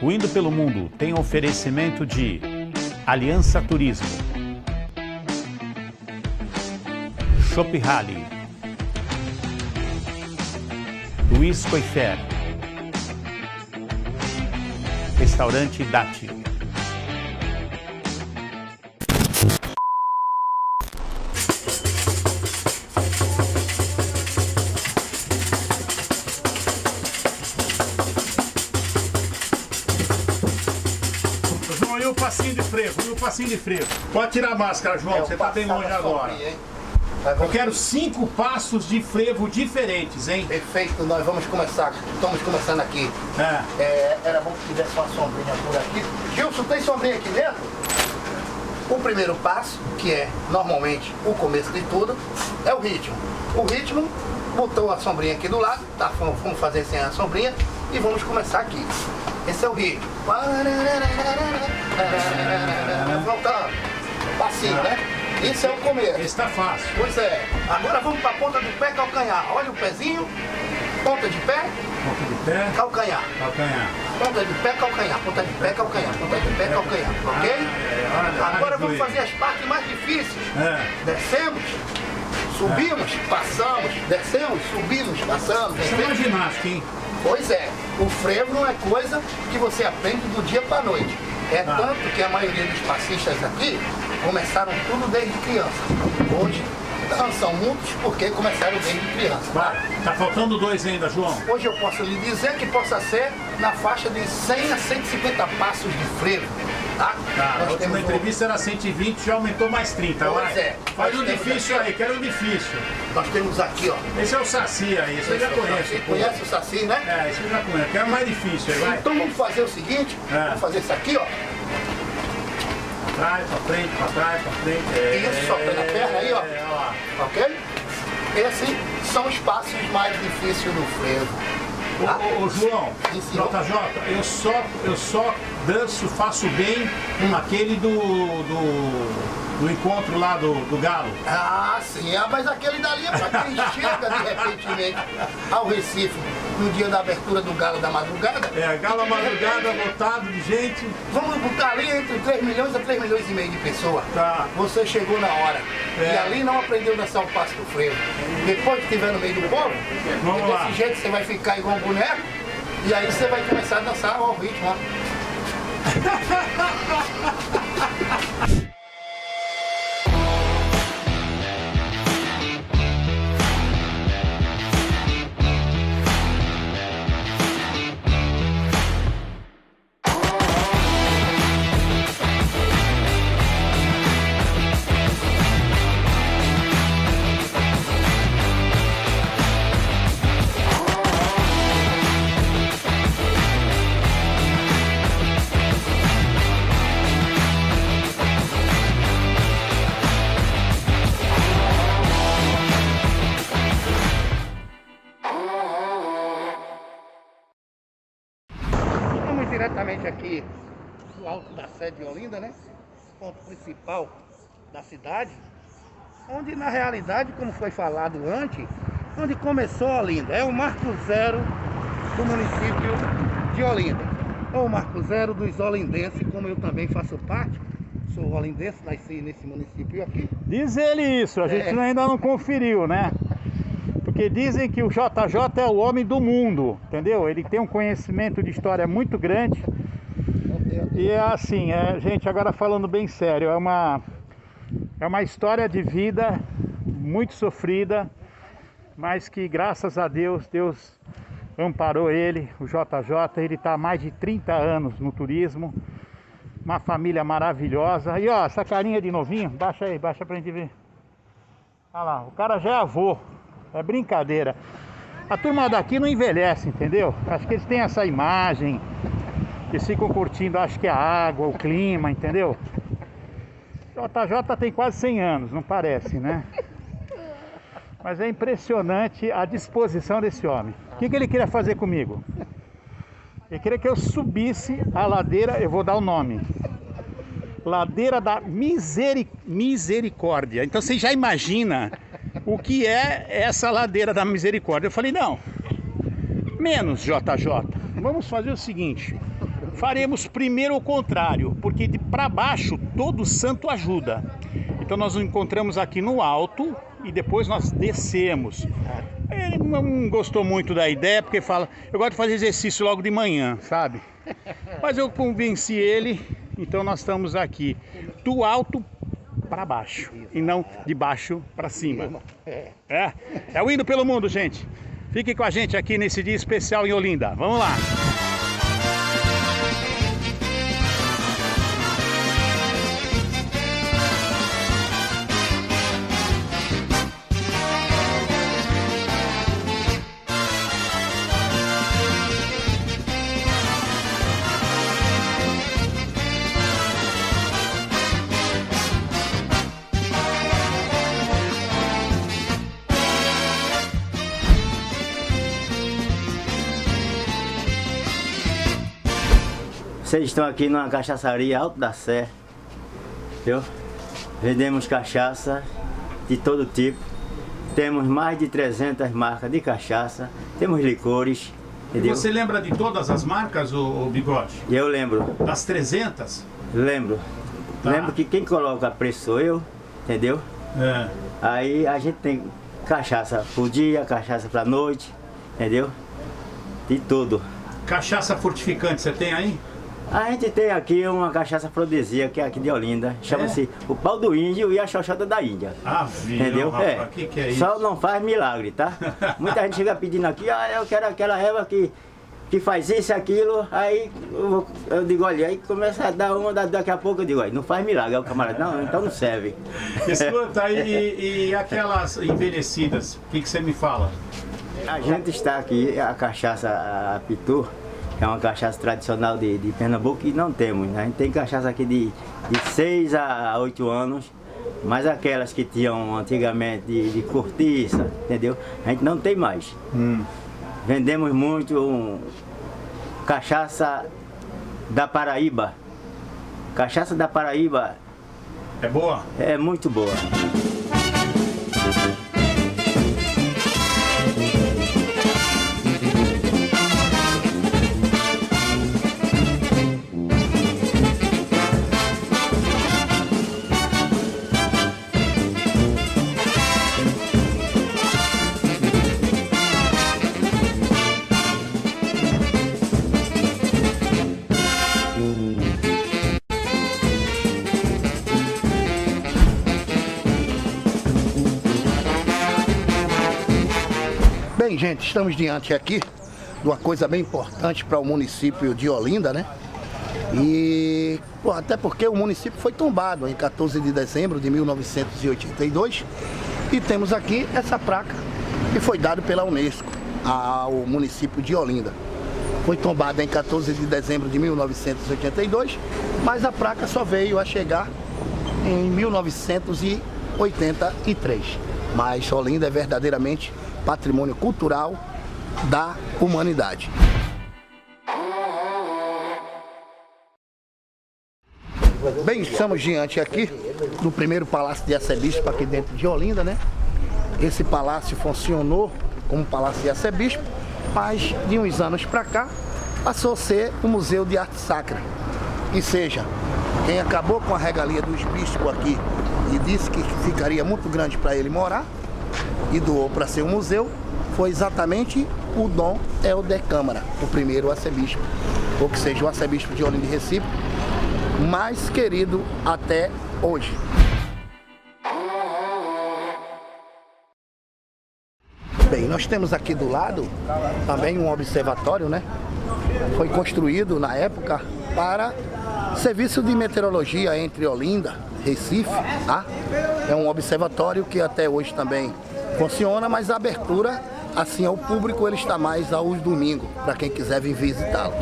O Indo pelo Mundo tem oferecimento de Aliança Turismo, Shop Rally, Luiz Coifer, Restaurante Dati. João, e o passinho de frevo? E o passinho de frevo? Pode tirar a máscara, João, você tá bem longe agora. Eu quero 5 passos de frevo diferentes, hein? Perfeito, nós vamos começar. Estamos começando aqui. Era bom que tivesse uma sombrinha por aqui. Gilson, tem sombrinha aqui dentro? O primeiro passo, que é normalmente o começo de tudo, é o ritmo. O ritmo, botou a sombrinha aqui do lado, tá? Vamos fazer sem a sombrinha e vamos começar aqui. Esse é o ritmo. Voltando. Passinho, né? Isso é o começo. Esse tá fácil. Pois é. Agora vamos para a ponta do pé, calcanhar. Olha o pezinho. Ponta de pé. Ponta de pé. Calcanhar. Calcanhar. Ponta de pé, calcanhar. Ponta de pé, calcanhar. Ponta de pé, calcanhar. Ok? Agora vamos fazer as partes mais difíceis. Descemos. Subimos, passamos, descemos, subimos, passamos. Isso é uma ginástica, hein? Pois é, o frevo não é coisa que você aprende do dia para a noite. Tanto que a maioria dos passistas aqui começaram tudo desde criança. Hoje são muitos porque começaram desde criança. Tá faltando 2 ainda, João. Hoje eu posso lhe dizer que possa ser na faixa de 100 a 150 passos de frevo. Tá? A última entrevista era 120, já aumentou mais 30. Pois é. Faz um difícil aqui, aí, quero um difícil. Nós temos aqui, ó. Esse é o Saci aí, esse eu já conheço. Você conhece o Saci, né? Esse eu já conheço. Quero mais difícil aí, vai. Então vamos fazer o seguinte, vamos fazer isso aqui, ó. Pra trás, pra frente, pra trás, pra frente. Isso, só pé na perna aí, ó. Ok? Esses são os passos mais difíceis do frevo. Ô João, JJ, eu só danço, faço bem naquele do encontro lá do Galo. Ah, sim, mas aquele dali é pra quem chega de repentemente ao Recife no dia da abertura do Galo da Madrugada. Galo da Madrugada, lotado de gente. Vamos botar ali entre 3 milhões a 3 milhões e meio de pessoas. Tá. Você chegou na hora. E ali não aprendeu a dançar o passo do frevo. Depois que estiver no meio do povo, desse jeito você vai ficar igual um boneco. E aí você vai começar a dançar ao ritmo, ó. Diretamente aqui do alto da sede de Olinda, né? Ponto principal da cidade, onde na realidade, como foi falado antes, onde começou Olinda, é o marco zero do município de Olinda, é o marco zero dos olindenses, como eu também faço parte, sou olindense, nasci nesse município aqui. Diz ele isso, a gente ainda não conferiu, né? Porque dizem que o JJ é o homem do mundo, entendeu? Ele tem um conhecimento de história muito grande. E é assim, gente, agora falando bem sério, é uma história de vida muito sofrida, mas que graças a Deus, Deus amparou ele, o JJ, ele está há mais de 30 anos no turismo, uma família maravilhosa. E ó, essa carinha de novinho, baixa aí, baixa pra gente ver. Olha lá, o cara já é avô. É brincadeira. A turma daqui não envelhece, entendeu? Acho que eles têm essa imagem. Eles ficam curtindo, acho que a água, o clima, entendeu? JJ tem quase 100 anos, não parece, né? Mas é impressionante a disposição desse homem. O que ele queria fazer comigo? Ele queria que eu subisse a ladeira, eu vou dar o nome. Ladeira da Misericórdia. Então você já imagina o que é essa ladeira da Misericórdia. Eu falei, não, menos JJ, vamos fazer o seguinte, faremos primeiro o contrário, porque de para baixo todo santo ajuda. Então nós nos encontramos aqui no alto e depois nós descemos. Ele não gostou muito da ideia, porque fala, eu gosto de fazer exercício logo de manhã, sabe? Mas eu convenci ele, então nós estamos aqui do alto para baixo e não de baixo para cima. É o Indo pelo Mundo, gente. Fique com a gente aqui nesse dia especial em Olinda. Vamos lá! Vocês estão aqui numa cachaçaria Alto da Sé, viu? Vendemos cachaça de todo tipo. Temos mais de 300 marcas de cachaça. Temos licores, entendeu? E você lembra de todas as marcas, o Bigode? Eu lembro. Das 300? Lembro. Tá. Lembro que quem coloca preço sou eu, entendeu? É. Aí a gente tem cachaça por dia, cachaça pra noite, entendeu? De tudo. Cachaça fortificante, você tem aí? A gente tem aqui uma cachaça afrodisíaca que é aqui de Olinda, chama-se o pau do índio e a xoxota da Índia. Entendeu? Rapaz, que é isso? Só não faz milagre, tá? Muita gente chega pedindo aqui, eu quero aquela erva que faz isso e aquilo, aí eu digo, olha, aí começa a dar uma, daqui a pouco eu digo, olha, não faz milagre, aí o camarada, não, então não serve. Escuta, e aquelas envelhecidas, o que você me fala? A gente está aqui, a cachaça a Pitu, que é uma cachaça tradicional de Pernambuco, e não temos, né? A gente tem cachaça aqui de 6 a 8 anos, mas aquelas que tinham antigamente de cortiça, entendeu? A gente não tem mais. Vendemos muito cachaça da Paraíba. Cachaça da Paraíba é boa? É muito boa. Bem, gente, estamos diante aqui de uma coisa bem importante para o município de Olinda, né? E até porque o município foi tombado em 14 de dezembro de 1982 e temos aqui essa placa que foi dada pela Unesco ao município de Olinda. Foi tombada em 14 de dezembro de 1982, mas a placa só veio a chegar em 1983. Mas Olinda é verdadeiramente patrimônio cultural da humanidade. Bem, estamos diante aqui do primeiro palácio de arcebispo aqui dentro de Olinda, né? Esse palácio funcionou como palácio de arcebispo, mas de uns anos para cá passou a ser um museu de arte sacra. Ou seja, quem acabou com a regalia dos bispos aqui e disse que ficaria muito grande para ele morar e doou para ser um museu, foi exatamente o Dom Helder Câmara, o primeiro arcebispo, ou que seja o arcebispo de Olinda e Recife, mais querido até hoje. Bem, nós temos aqui do lado também um observatório, né? Foi construído na época para serviço de meteorologia entre Olinda e Recife, tá? É um observatório que até hoje também funciona, mas a abertura assim ao público ele está mais aos domingos, para quem quiser vir visitá-lo.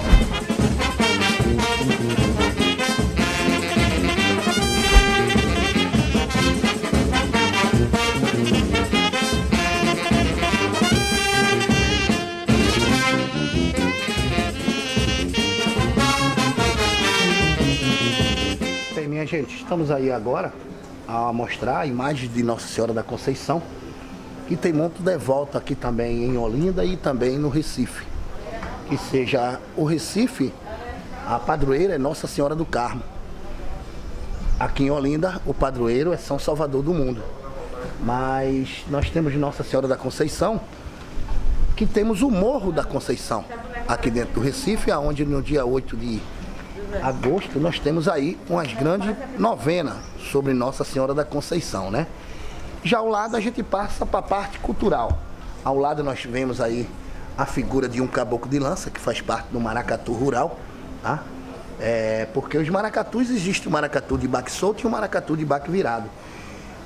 Bem, minha gente, estamos aí agora a mostrar a imagem de Nossa Senhora da Conceição, que tem muito devoto aqui também em Olinda e também no Recife. Que seja o Recife A padroeira é Nossa Senhora do Carmo. Aqui em Olinda, o padroeiro é São Salvador do Mundo. Mas nós temos Nossa Senhora da Conceição, que temos o Morro da Conceição, aqui dentro do Recife, onde no dia 8 de agosto nós temos aí umas grandes novenas sobre Nossa Senhora da Conceição, né? Já ao lado a gente passa para a parte cultural. Ao lado nós vemos aí a figura de um caboclo de lança, que faz parte do maracatu rural, tá? Porque os maracatus, existe o maracatu de baque solto e o maracatu de baque virado.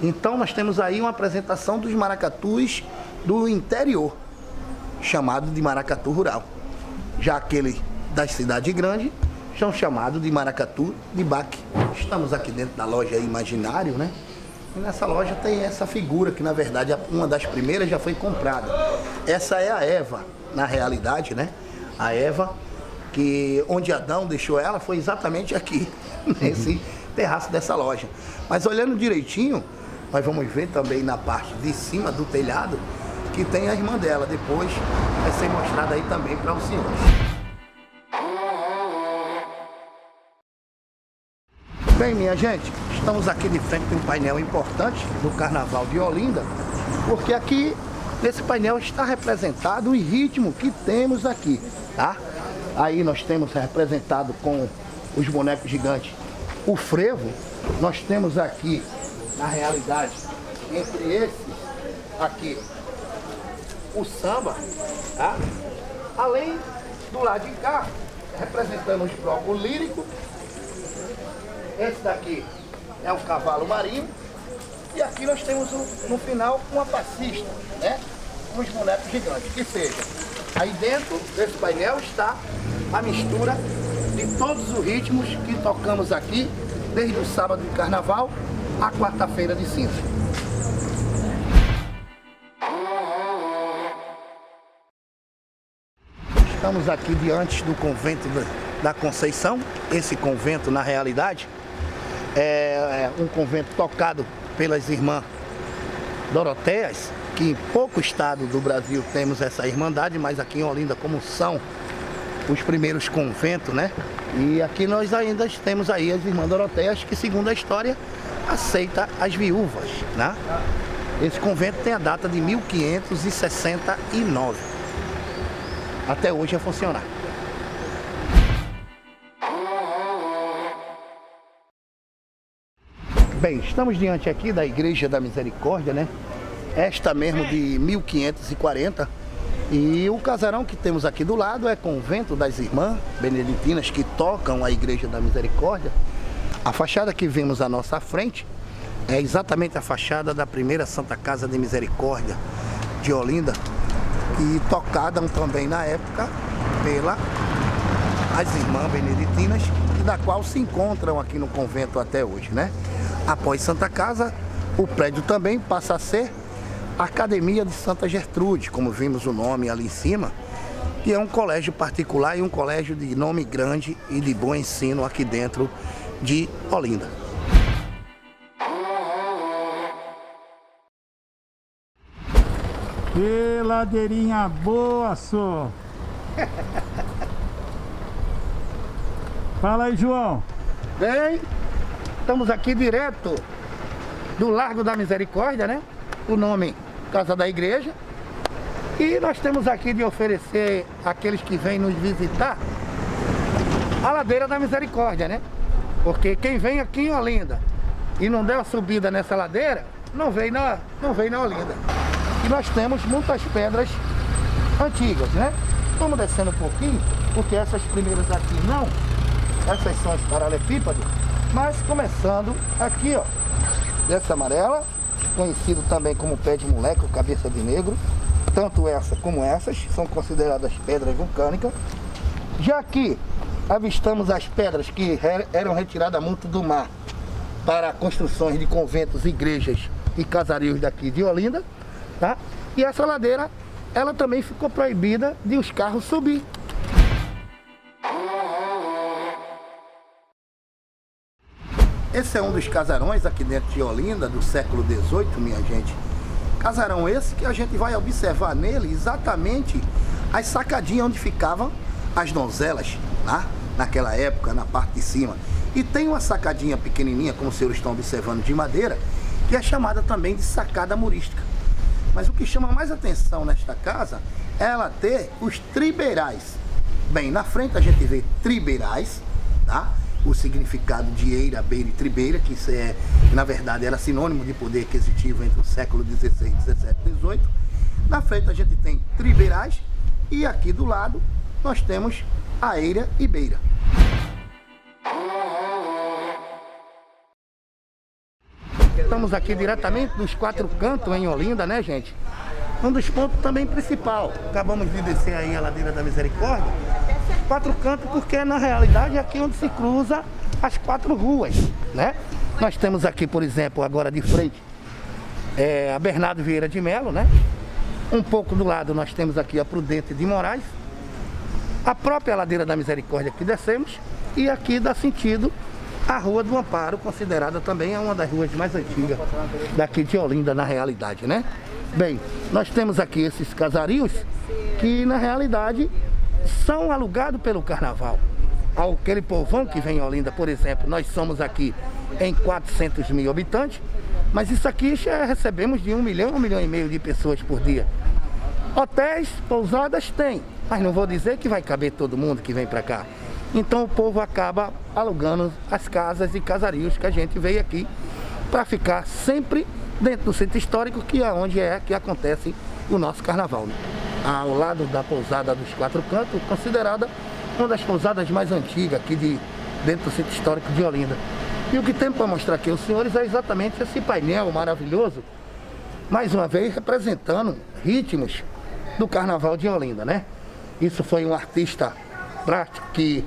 Então nós temos aí uma apresentação dos maracatus do interior, chamado de maracatu rural. Já aquele das cidades grandes são chamados de maracatu de baque. Estamos aqui dentro da loja Imaginário, né? E nessa loja tem essa figura que na verdade uma das primeiras já foi comprada. Essa é a Eva, na realidade, né? A Eva, que onde Adão deixou ela foi exatamente aqui, nesse terraço dessa loja. Mas olhando direitinho, nós vamos ver também na parte de cima do telhado que tem a irmã dela. Depois vai ser mostrada aí também para os senhores. Bem, minha gente, estamos aqui de frente de um painel importante do Carnaval de Olinda, porque aqui nesse painel está representado o ritmo que temos aqui, tá? Aí nós temos representado com os bonecos gigantes o frevo. Nós temos aqui, na realidade, entre esses aqui, o samba, tá? Além do lado de cá, representando os blocos líricos. Esse daqui é o cavalo marinho. E aqui nós temos no final uma passista, né? Com os bonecos gigantes. Que seja, aí dentro desse painel está a mistura de todos os ritmos que tocamos aqui, desde o sábado de carnaval à quarta-feira de cinza. Estamos aqui diante do convento da Conceição. Esse convento, na realidade, é um convento tocado pelas irmãs Doroteias, que em pouco estado do Brasil temos essa irmandade, mas aqui em Olinda, como são os primeiros conventos, né? E aqui nós ainda temos aí as irmãs Doroteias, que segundo a história, aceita as viúvas, né? Esse convento tem a data de 1569. Até hoje a funcionar. Bem, estamos diante aqui da Igreja da Misericórdia, né? Esta mesmo de 1540. E o casarão que temos aqui do lado é Convento das Irmãs Beneditinas, que tocam a Igreja da Misericórdia. A fachada que vemos à nossa frente é exatamente a fachada da primeira Santa Casa de Misericórdia de Olinda, e tocada também na época pelas Irmãs Beneditinas, da qual se encontram aqui no convento até hoje, né? Após Santa Casa, o prédio também passa a ser a Academia de Santa Gertrude, como vimos o nome ali em cima, que é um colégio particular e um colégio de nome grande e de bom ensino aqui dentro de Olinda. Que ladeirinha boa, só. Fala aí, João. Bem, estamos aqui direto do Largo da Misericórdia, né? O nome Casa da Igreja. E nós temos aqui de oferecer àqueles que vêm nos visitar a Ladeira da Misericórdia, né? Porque quem vem aqui em Olinda e não der a subida nessa ladeira, não vem na Olinda. E nós temos muitas pedras antigas, né? Vamos descendo um pouquinho, porque essas primeiras aqui não, essas são as paralelepípedos, mas começando aqui, ó, dessa amarela, conhecido também como pé de moleque ou cabeça de negro. Tanto essa como essas são consideradas pedras vulcânicas. Já aqui avistamos as pedras que eram retiradas muito do mar para construções de conventos, igrejas e casarios daqui de Olinda, tá? E essa ladeira, ela também ficou proibida de os carros subir. Esse é um dos casarões aqui dentro de Olinda, do século XVIII, minha gente. Casarão esse que a gente vai observar nele exatamente as sacadinhas onde ficavam as donzelas, tá? naquela época, na parte de cima. E tem uma sacadinha pequenininha, como os senhores estão observando, de madeira, que é chamada também de sacada murística. Mas o que chama mais atenção nesta casa é ela ter os tribeirais. Bem, na frente a gente vê tribeirais, tá? O significado de eira, beira e tribeira, que isso é, na verdade, era sinônimo de poder aquisitivo entre o século XVI, XVII e XVIII. Na frente a gente tem tribeirais e aqui do lado nós temos a eira e beira. Estamos aqui diretamente dos quatro cantos em Olinda, né, gente? Um dos pontos também principal. Acabamos de descer aí a ladeira da Misericórdia. Quatro cantos porque na realidade é aqui onde se cruza as quatro ruas, né? Nós temos aqui, por exemplo, agora de frente, a Bernardo Vieira de Melo, né? Um pouco do lado nós temos aqui a Prudente de Moraes, a própria ladeira da Misericórdia que descemos, e aqui dá sentido a Rua do Amparo, considerada também uma das ruas mais antigas daqui de Olinda, na realidade, né? Bem, nós temos aqui esses casarios que na realidade são alugados pelo carnaval. Aquele povão que vem em Olinda, por exemplo, nós somos aqui em 400 mil habitantes, mas isso aqui já recebemos de 1 milhão, 1,5 milhão de pessoas por dia. Hotéis, pousadas tem, mas não vou dizer que vai caber todo mundo que vem para cá. Então o povo acaba alugando as casas e casarios que a gente veio aqui para ficar sempre dentro do centro histórico, que é onde que acontece o nosso carnaval, né? Ao lado da pousada dos Quatro Cantos, considerada uma das pousadas mais antigas aqui dentro do centro histórico de Olinda. E o que temos para mostrar aqui aos senhores é exatamente esse painel maravilhoso, mais uma vez representando ritmos do carnaval de Olinda, né? Isso foi um artista plástico que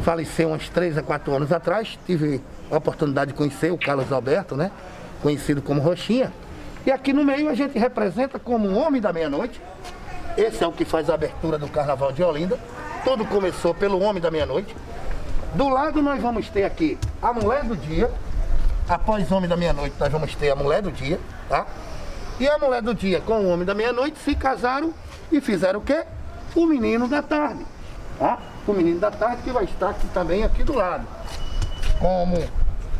faleceu uns 3 a 4 anos atrás. Tive a oportunidade de conhecer o Carlos Alberto, né? Conhecido como Roxinha. E aqui no meio a gente representa como o Homem da Meia-Noite. Esse é o que faz a abertura do Carnaval de Olinda. Tudo começou pelo Homem da Meia-Noite. Do lado nós vamos ter aqui a Mulher do Dia. Após o Homem da Meia-Noite nós vamos ter a Mulher do Dia, tá? E a Mulher do Dia com o Homem da Meia-Noite se casaram e fizeram o quê? O Menino da Tarde, tá? O Menino da Tarde que vai estar aqui também aqui do lado. Como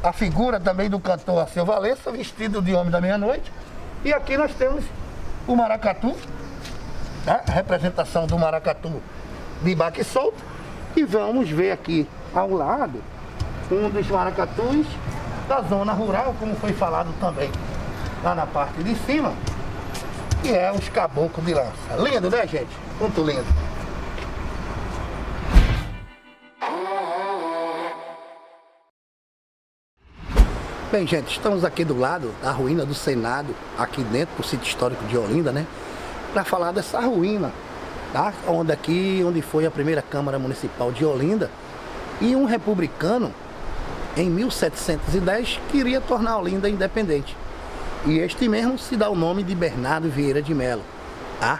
a figura também do cantor Alceu Valença, vestido de Homem da Meia-Noite. E aqui nós temos o maracatu, tá? A representação do maracatu de baque solto. E vamos ver aqui ao lado um dos maracatus da zona rural, como foi falado também lá na parte de cima, que é os caboclos de lança. Lindo, né, gente? Muito lindo. Bem, gente, estamos aqui do lado da ruína do Senado, aqui dentro do sítio histórico de Olinda, né? Para falar dessa ruína, tá? Onde foi a primeira Câmara Municipal de Olinda. E um republicano, em 1710, queria tornar Olinda independente. E este mesmo se dá o nome de Bernardo Vieira de Melo, tá?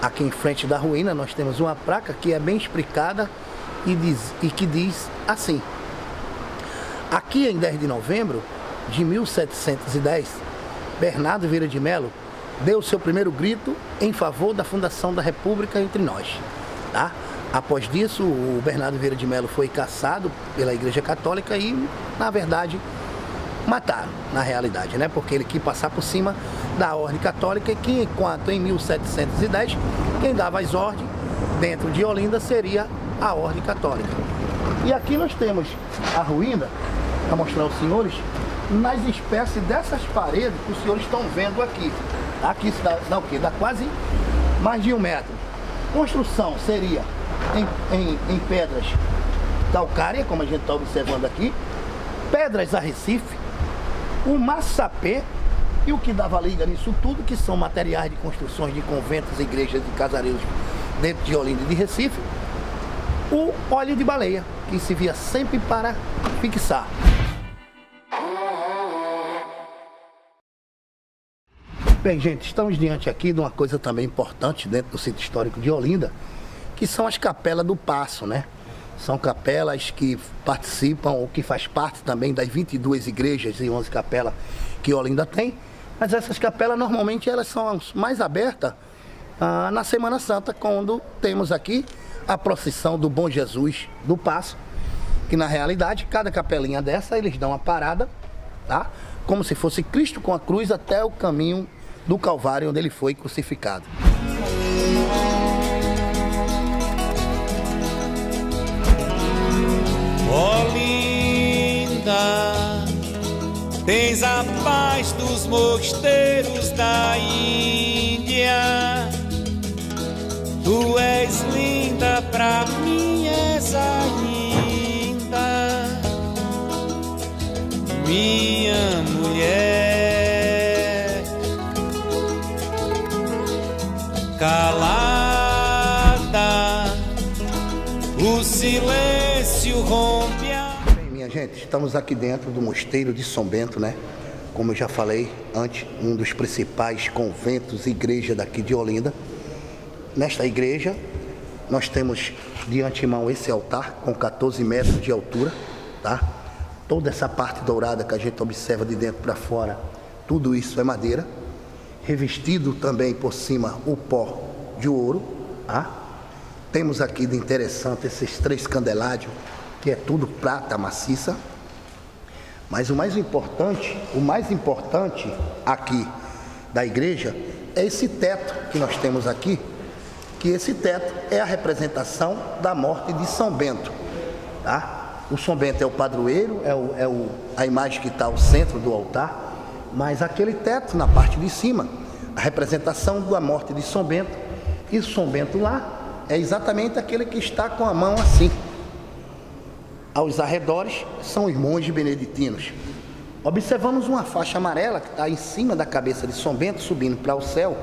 Aqui em frente da ruína nós temos uma placa que é bem explicada e que diz assim: aqui em 10 de novembro de 1710, Bernardo Vieira de Melo deu seu primeiro grito em favor da fundação da República entre nós, tá? Após disso, o Bernardo Vieira de Melo foi caçado pela Igreja Católica e, na verdade, mataram, na realidade, né? Porque ele quis passar por cima da ordem católica, e que, enquanto em 1710, quem dava as ordens dentro de Olinda seria a ordem católica. E aqui nós temos a ruína, para mostrar aos senhores, nas espécies dessas paredes que os senhores estão vendo aqui. Aqui isso dá o quê? Dá quase mais de 1 metro. Construção seria em pedras calcárias, como a gente está observando aqui, pedras a Recife, o maçapê, e o que dava liga nisso tudo, que são materiais de construções de conventos, igrejas e casareiros dentro de Olinda e de Recife, o óleo de baleia, que se via sempre para fixar. Bem, gente, estamos diante aqui de uma coisa também importante dentro do sítio histórico de Olinda, que são as capelas do Paço, né? São capelas que participam, ou que faz parte também das 22 igrejas e 11 capelas que Olinda tem. Mas essas capelas, normalmente, elas são mais abertas na Semana Santa, quando temos aqui a procissão do Bom Jesus do Paço, que na realidade, cada capelinha dessa, eles dão uma parada, tá? Como se fosse Cristo com a cruz até o caminho do Calvário, onde ele foi crucificado. Olinda, tens a paz dos mosteiros da Índia. Tu és linda, pra mim és ainda minha mulher. Calada, o silêncio rompe a... Bem, minha gente, estamos aqui dentro do Mosteiro de São Bento, né? Como eu já falei antes, um dos principais conventos e igreja daqui de Olinda. Nesta igreja, nós temos de antemão esse altar com 14 metros de altura, tá? Toda essa parte dourada que a gente observa de dentro para fora, tudo isso é madeira. Revestido também por cima o pó de ouro, tá? Temos aqui de interessante esses 3 candelabros, que é tudo prata maciça. Mas o mais importante aqui da igreja é esse teto que nós temos aqui, que esse teto é a representação da morte de São Bento, tá? O São Bento é o padroeiro, a imagem que está ao centro do altar, mas aquele teto na parte de cima, a representação da morte de São Bento, e São Bento lá é exatamente aquele que está com a mão assim. Aos arredores são os monges beneditinos. Observamos uma faixa amarela que está em cima da cabeça de São Bento, subindo para o céu,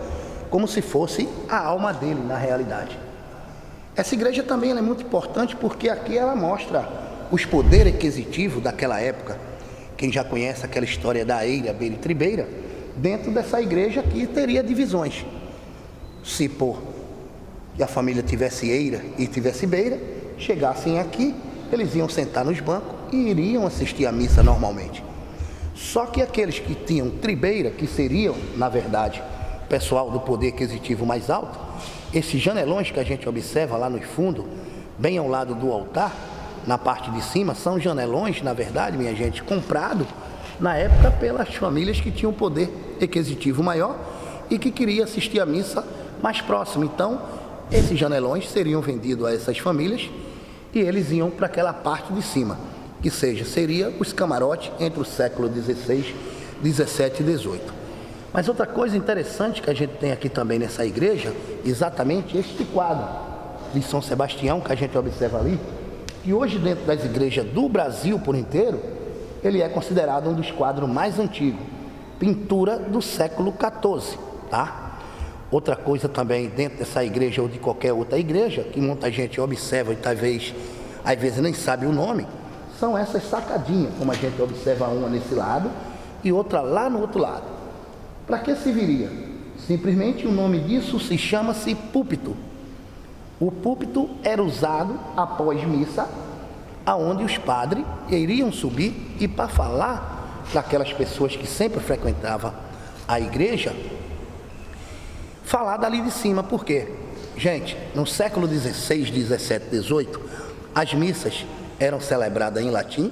como se fosse a alma dele na realidade. Essa igreja também é muito importante porque aqui ela mostra os poderes aquisitivos daquela época. Quem já conhece aquela história da eira, beira e tribeira, dentro dessa igreja aqui teria divisões. Se por que a família tivesse eira e tivesse beira, chegassem aqui, eles iam sentar nos bancos e iriam assistir a missa normalmente. Só que aqueles que tinham tribeira, que seriam, na verdade, pessoal do poder aquisitivo mais alto, esses janelões que a gente observa lá no fundo, bem ao lado do altar, na parte de cima, são janelões, na verdade, minha gente, comprados na época pelas famílias que tinham poder aquisitivo maior e que queriam assistir a missa mais próximo. Então, esses janelões seriam vendidos a essas famílias e eles iam para aquela parte de cima, que seria os camarotes entre o século XVI, XVII e XVIII. Mas outra coisa interessante que a gente tem aqui também nessa igreja, exatamente este quadro de São Sebastião que a gente observa ali, que hoje dentro das igrejas do Brasil por inteiro, ele é considerado um dos quadros mais antigos, pintura do século XIV, tá? Outra coisa também dentro dessa igreja ou de qualquer outra igreja, que muita gente observa e talvez, às vezes nem sabe o nome, são essas sacadinhas, como a gente observa uma nesse lado e outra lá no outro lado. Para que serviria? Simplesmente o nome disso se chama-se púlpito. O púlpito era usado após missa, aonde os padres iriam subir e para falar para aquelas pessoas que sempre frequentavam a igreja, falar dali de cima. Por quê? Gente, no século XVI, XVII, XVIII, as missas eram celebradas em latim.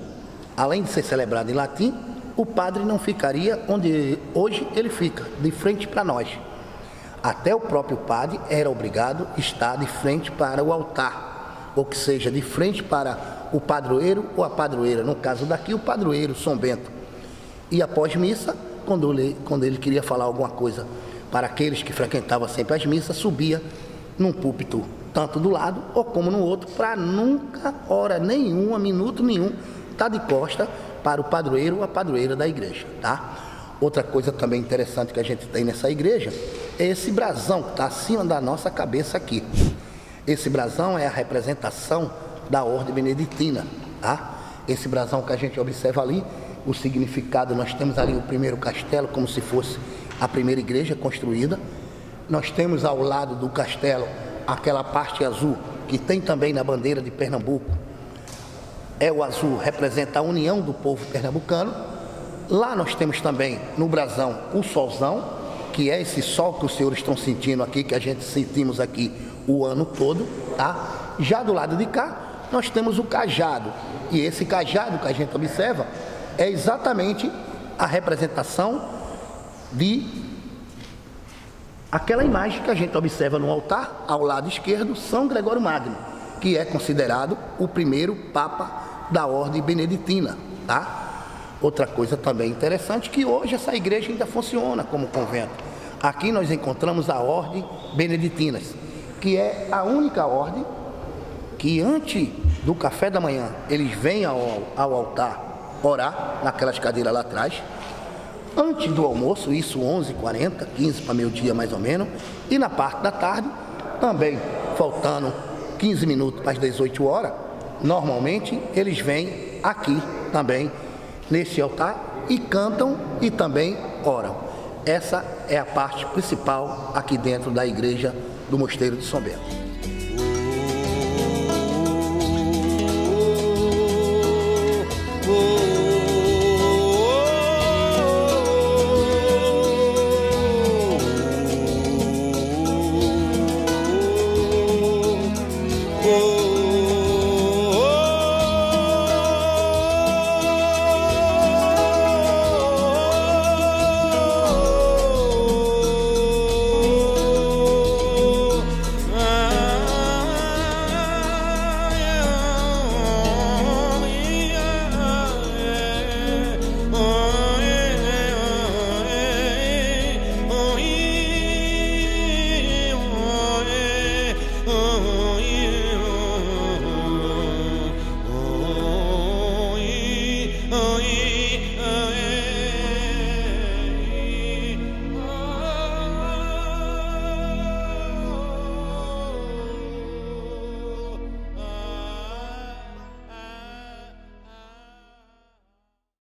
Além de ser celebrada em latim, o padre não ficaria onde hoje ele fica, de frente para nós. Até o próprio padre era obrigado a estar de frente para o altar, ou que seja, de frente para o padroeiro ou a padroeira, no caso daqui o padroeiro, São Bento. E após missa, quando ele queria falar alguma coisa para aqueles que frequentavam sempre as missas, subia num púlpito, tanto do lado ou como no outro, para nunca, hora nenhuma, minuto nenhum, estar de costa para o padroeiro ou a padroeira da igreja, tá? Outra coisa também interessante que a gente tem nessa igreja é esse brasão que está acima da nossa cabeça aqui. Esse brasão é a representação da ordem beneditina, tá? Esse brasão que a gente observa ali, o significado, nós temos ali o primeiro castelo, como se fosse a primeira igreja construída. Nós temos ao lado do castelo aquela parte azul, que tem também na bandeira de Pernambuco. É o azul, representa a união do povo pernambucano. Lá nós temos também no brasão o solzão, que é esse sol que os senhores estão sentindo aqui, que a gente sentimos aqui o ano todo, tá? Já do lado de cá, nós temos o cajado. E esse cajado que a gente observa é exatamente a representação de aquela imagem que a gente observa no altar, ao lado esquerdo, São Gregório Magno, que é considerado o primeiro Papa da Ordem Beneditina, tá? Outra coisa também interessante, que hoje essa igreja ainda funciona como convento. Aqui nós encontramos a Ordem Beneditinas, que é a única ordem que antes do café da manhã eles vêm ao altar orar, naquelas cadeiras lá atrás, antes do almoço, isso 11h40, 15 para meio-dia mais ou menos, e na parte da tarde, também faltando 15 minutos para as 18 horas, normalmente eles vêm aqui também, nesse altar, e cantam e também oram. Essa é a parte principal aqui dentro da igreja do Mosteiro de São Bento.